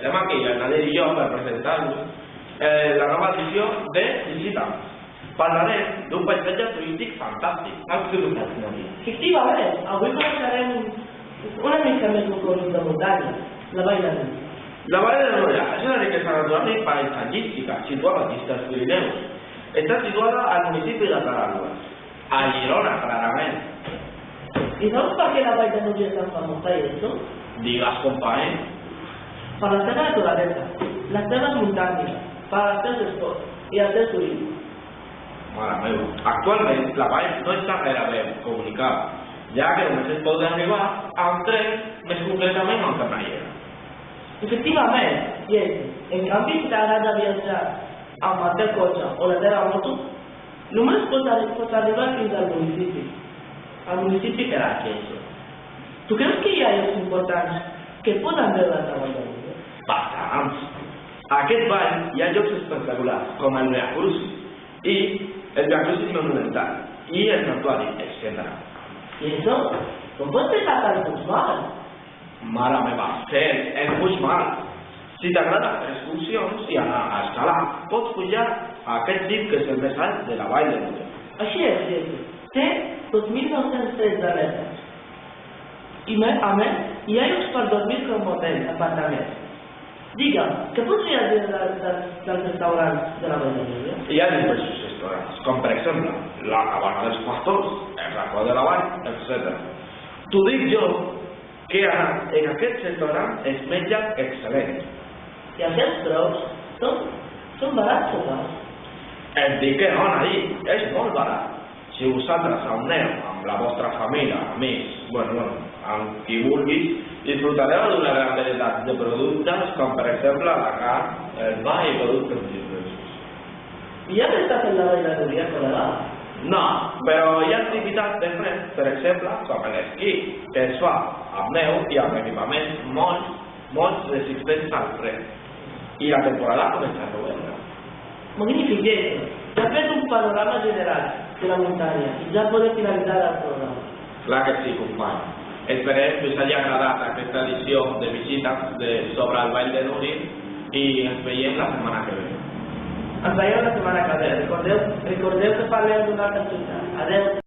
estem aquí, el Nadir i jo, per presentar-vos la nova edició de Visita. Parlarem d'un paisatge turístic fantàstic. Absolutament, Nadir. Efectivament, avui coneixerem una mica més un conjunt de muntanya, la Vall de Núria. La Vall de Núria és una riquesa natural i paisatgística situada dins dels Pirineus. Està situada al municipi de Tarragona, a Girona, clarament. I saps per què la Vall de Núria és tan famosa i això? Digues, company. Per la seva naturalesa, les seves muntanyes, per als seus esports i el seu turisme. Mare meva, actualment la vall no està gairebé comunicada, ja que només es pot arribar amb tren, més concretament amb camallera. Efectivament, i en canvi si t'agrada viatjar amb el teu cotxe o la teva moto, només pots arribar fins al municipi que era Queixo. Tu creus que hi ha llocs importants que poden veure la Vall de Núria? Bastants. A aquest ball hi ha llocs espectaculars, com el Viacrucis i el Viacrucis monumental i el santuari, etc. I això? Com pots ser cap al Puigmal? Mare meva, cert, el Puigmal. Si t'agrada fer excursions i anar a escalar, pots pujar a aquest cim que és el més alt de la Vall de Núria. Així és, sí. Té 2.913 metres. I a més, hi ha llocs per dormir com hotels, apartaments. Digue'm, què podries dir dels restaurants de la Vall de Núria? Hi ha diversos restaurants, com per exemple la Cabana dels Pastors, el Racó de la Vall, etc. T'ho dic jo, que en aquest restaurant es menja excel·lent. I els seus preus són barats o cars? Et dic que no, Nadir, és molt barat. Si vosaltres aneu amb la vostra família, amics, amb qui vulguis, disfrutareu d'una gran varietat de productes, com per exemple la carn, el pa i productes diversos. I ja n'estàs en la Vall de Núria, col·lega? No, però hi ha activitats de fred, per exemple, com l'esquí, que es fa amb neu i amb equipaments molt resistents al fred. I la temporada comença a novembre. Magnífic, Jason. Ja has fet un panorama general de la muntanya i ja podem finalitzar el programa. Clar que sí, company. Esperem que us hagi agradat aquesta edició de Visita sobre el Vall de Núria i ens veiem la setmana que ve. Ens veiem la setmana que ve. Recordeu que parlem d'una altra ciutat. Adeu.